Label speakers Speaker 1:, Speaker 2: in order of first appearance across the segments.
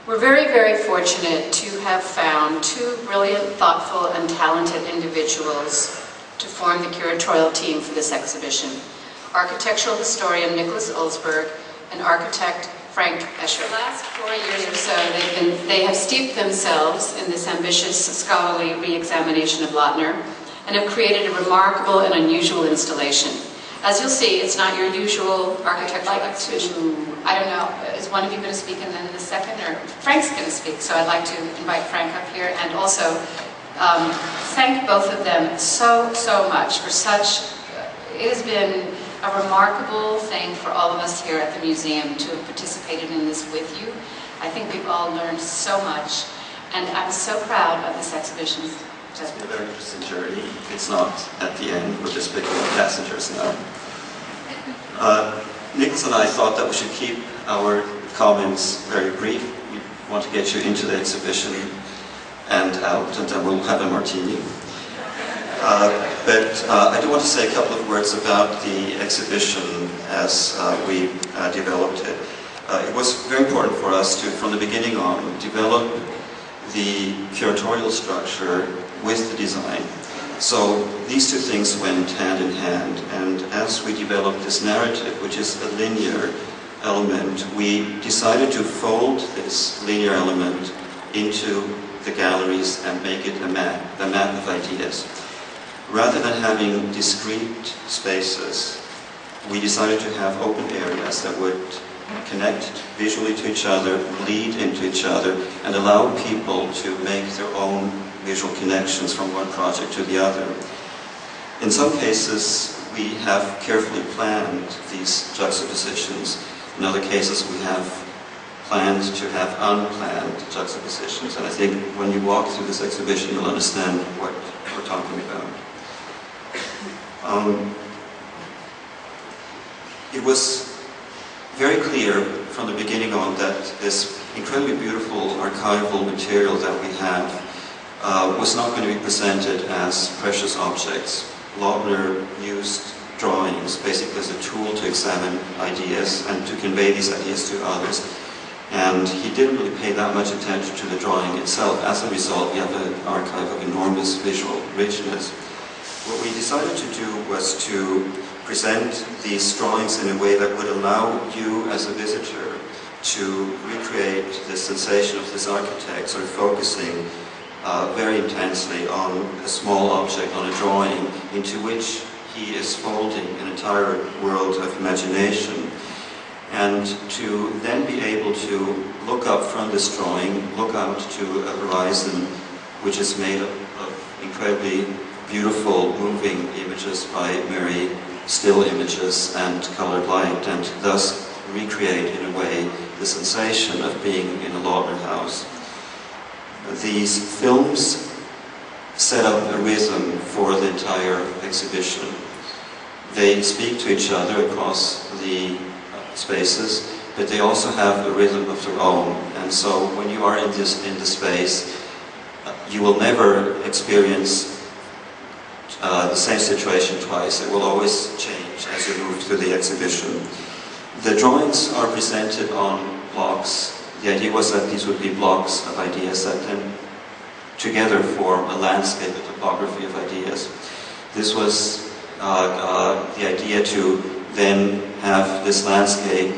Speaker 1: We're very, very fortunate to have found two brilliant, thoughtful, and talented individuals to form the curatorial team for this exhibition. Architectural historian Nicholas Olsberg and architect Frank Escher. For the last 4 years or so, they have steeped themselves in this ambitious scholarly re-examination of Lautner and have created a remarkable and unusual installation. As you'll see, it's not your usual architectural exhibition. I don't know, is one of you going to speak and then the second, or Frank's going to speak, so I'd like to invite Frank up here and also thank both of them so much for such, it has been a remarkable thing for all of us here at the museum to have participated in this with you. I think we've all learned so much, and I'm so proud of this exhibition.
Speaker 2: It's been a very interesting journey. It's not at the end, we're just picking up passengers now. Nicholas and I thought that we should keep our comments very brief. We want to get you into the exhibition and out, and then we'll have a martini. But I do want to say a couple of words about the exhibition as we developed it. It was very important for us to, from the beginning on, develop the curatorial structure with the design. So these two things went hand in hand, and as we developed this narrative, which is a linear element, we decided to fold this linear element into the galleries and make it a map of ideas. Rather than having discrete spaces, we decided to have open areas that would connect visually to each other, lead into each other, and allow people to make their own visual connections from one project to the other. In some cases, we have carefully planned these juxtapositions. In other cases, we have planned to have unplanned juxtapositions. And I think when you walk through this exhibition, you'll understand what we're talking about. It was very clear from the beginning on that this incredibly beautiful archival material that we have was not going to be presented as precious objects. Lautner used drawings basically as a tool to examine ideas and to convey these ideas to others. And he didn't really pay that much attention to the drawing itself. As a result, we have an archive of enormous visual richness. What we decided to do was to present these drawings in a way that would allow you as a visitor to recreate the sensation of this architect, sort of focusing very intensely on a small object, on a drawing, into which he is folding an entire world of imagination. And to then be able to look up from this drawing, look out to a horizon which is made up of incredibly beautiful, moving images by Mary, still images and colored light, and thus recreate in a way the sensation of being in a Lautner house. These films set up a rhythm for the entire exhibition. They speak to each other across the spaces, but they also have a rhythm of their own. And so when you are in the space, you will never experience the same situation twice. It will always change as you move through the exhibition. The drawings are presented on blocks. The idea was that these would be blocks of ideas that then together form a landscape, a topography of ideas. This was the idea to then have this landscape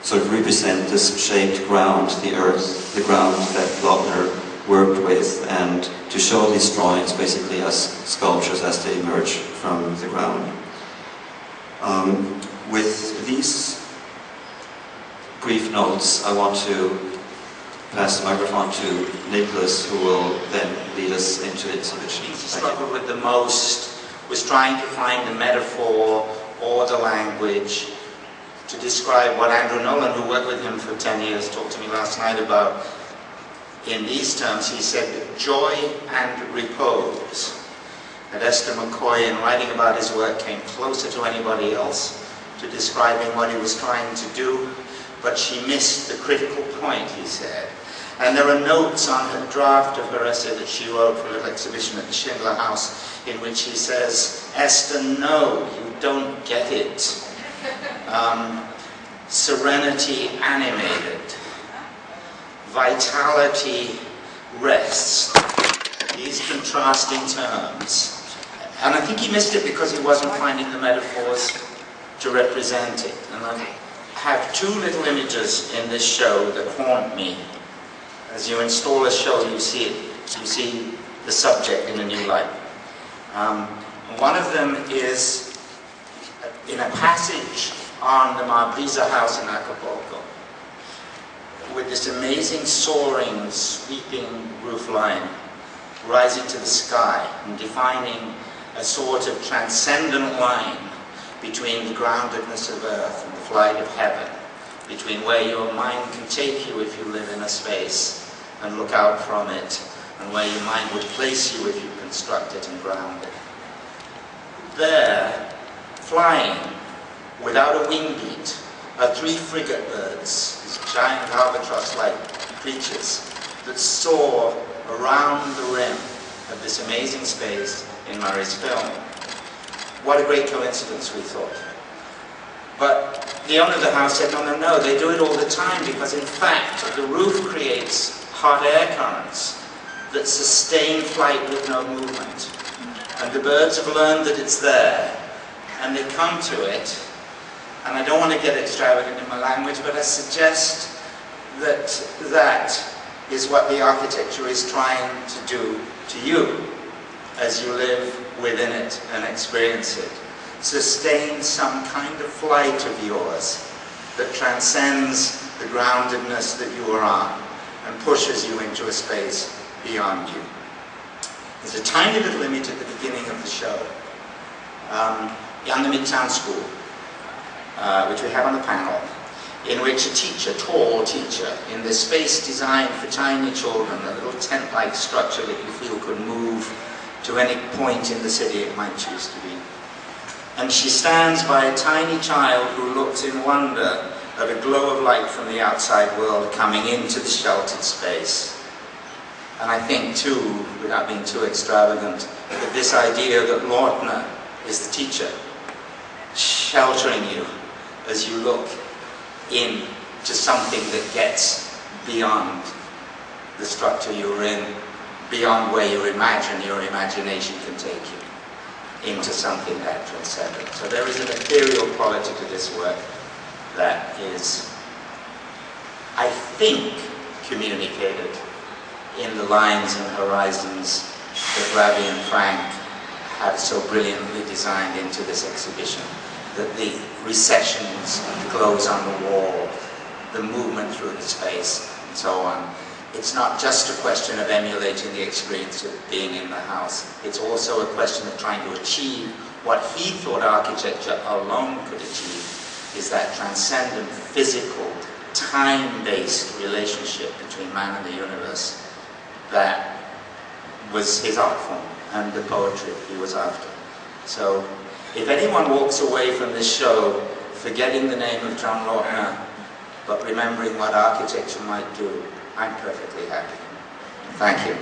Speaker 2: sort of represent this shaped ground, the earth, the ground that Lautner worked with, and to show these drawings basically as sculptures as they emerge from the ground. With these brief notes, I want to pass the microphone to Nicholas, who will then lead us into the exhibition.
Speaker 3: He struggled with the most was trying to find the metaphor or the language to describe what Andrew Nolan, who worked with him for 10 years, talked to me last night about. In these terms, he said, joy and repose. That Esther McCoy, in writing about his work, came closer to anybody else to describing what he was trying to do, but she missed the critical point, he said. And there are notes on her draft of her essay that she wrote for a little exhibition at the Schindler House, in which he says, Esther, no, you don't get it. Serenity animated. vitality rests, these contrasting terms. And I think he missed it because he wasn't finding the metaphors to represent it. And I have two little images in this show that haunt me. As you install a show, you see it. You see the subject in a new light. One of them is in a passage on the Marbrisa house in Acapulco, with this amazing soaring, sweeping roof line rising to the sky and defining a sort of transcendent line between the groundedness of earth and the flight of heaven, between where your mind can take you if you live in a space and look out from it, and where your mind would place you if you construct it and ground it. There, flying without a wing beat, are three frigate birds, these giant albatross-like creatures that soar around the rim of this amazing space in Murray's film. What a great coincidence, we thought. But the owner of the house said, no, no, no, they do it all the time, because in fact the roof creates hot air currents that sustain flight with no movement. And the birds have learned that it's there, and they come to it. And I don't want to get extravagant in my language, but I suggest that that is what the architecture is trying to do to you as you live within it and experience it. Sustain some kind of flight of yours that transcends the groundedness that you are on and pushes you into a space beyond you. There's a tiny little image at the beginning of the show, on the Midtown School, which we have on the panel, in which a teacher, tall teacher, in this space designed for tiny children, a little tent-like structure that you feel could move to any point in the city it might choose to be. And she stands by a tiny child who looks in wonder at a glow of light from the outside world coming into the sheltered space. And I think too, without being too extravagant, that this idea that Lautner is the teacher, sheltering you as you look into something that gets beyond the structure you're in, beyond where your imagination can take you, into something that transcendent. So there is an ethereal quality to this work that is, I think, communicated in the lines and horizons that Ravi and Frank have so brilliantly designed into this exhibition. That the recessions, the glows on the wall, the movement through the space, and so on. It's not just a question of emulating the experience of being in the house. It's also a question of trying to achieve what he thought architecture alone could achieve, is that transcendent, physical, time-based relationship between man and the universe that was his art form and the poetry he was after. So, if anyone walks away from this show forgetting the name of John Lautner, but remembering what architecture might do, I'm perfectly happy. Thank you.